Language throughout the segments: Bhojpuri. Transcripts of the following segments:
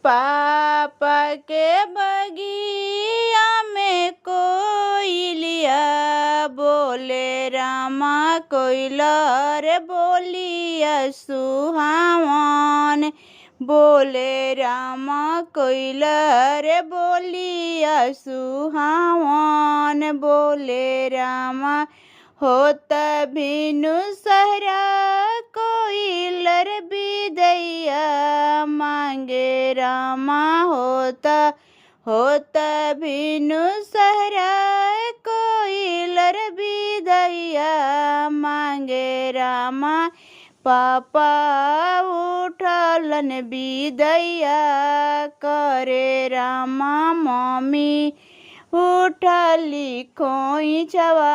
पापा के बगिया में कोयलिया बोले रामा कोयलर बोलिया सुहावन बोले रामा कोयलर बोलिया सुहावन बोले रामा होत बिनु सहरा कोयलर बिदैया मांगे रामा होत बिनु सहरा कोयलर बिदैया मांगे रामा पापा उठलन बिदैया करे रामा मम्मी उठली खोइचवा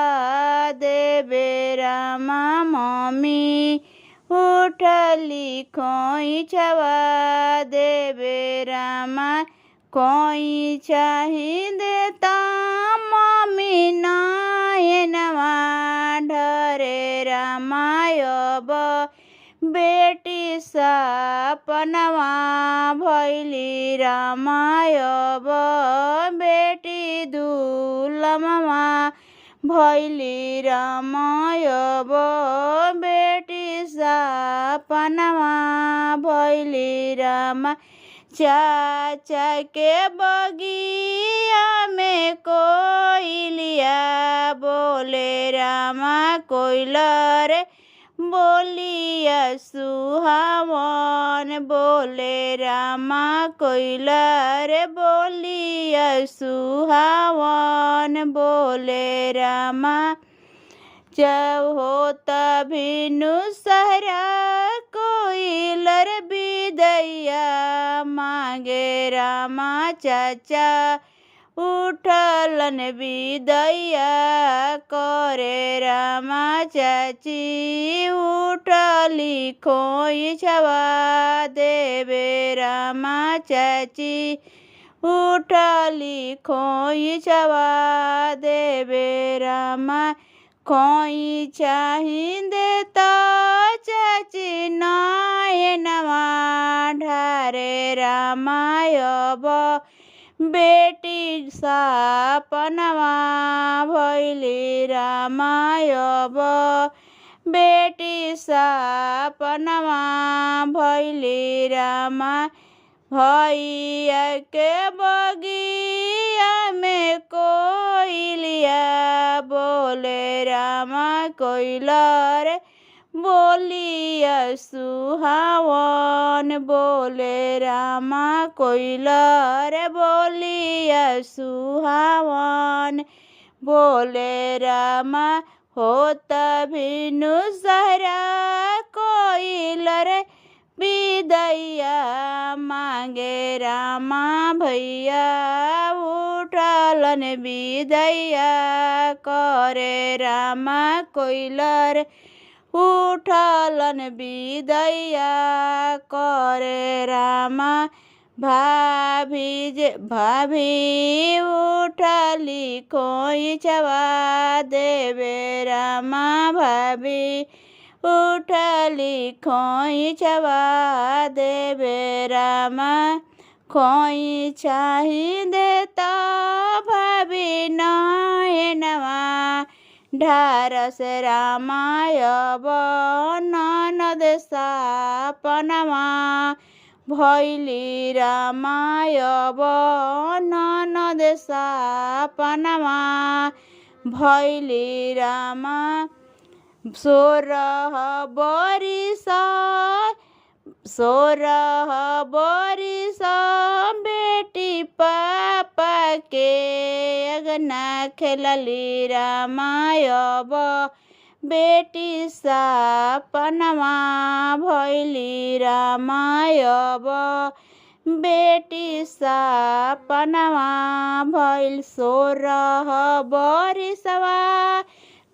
देवे रामा मम्मी उठली खोइचवा देवे रामा खोइचा ही देता मम्मी नयनवा ढरे रामायब बेटी सपनवा भैली रामायब बेटी दुलमवा भैली रामायब बेटी सपनवा भैली रामा चाचा के बगिया में कोयलिया बोले रामा कोयलर बोलिया सुहावन बोले रामा कोयलर बोलिया सुहावन बोले रामा जब होत बिनु सहरा कोयलर बिदैया मांगे रामा चाचा उठलन बिदैया करे रामा चाची उठली खोइचवा देवे रामा चाची उठली खोइचवा देवे रामा खोइचा ही देता चाची नयनवा ढरे रामायब बेटी सपनवा भैली रामायब बेटी सपनवा भैली रामा भैया के बगिया में कोयलिया बोले रामा कोयलर बोलिया सुहावन बोले रामा कोयलर बोलिया सुहावन बोले रामा होत बिनु सहरा कोयलर बिदैया मांगे रामा भैया उठलन बिदैया करे रामा कोयलर उठलन बिदैया करे रामा भाभी उठली खोइचवा देवे रामा भाभी उठली खोइचवा देवे रामा खोइचा ही देता भाभी नयनवा ढारस रामायब ननद सपनवा भैली रामायब ननद सपनवा भैली रामा 16 बरिस बेटी पापा के अगना खेलली रामायब बेटी सपनवा भैली रामायब बेटी सपनवा भैल 16 बरिसवा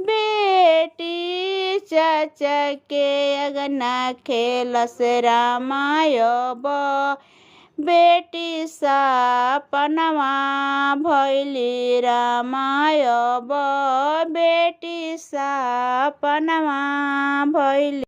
बेटी चाचा के अगना खेलस रामायब बेटी सपनवा भैली रामायब बेटी सपनवा भैली।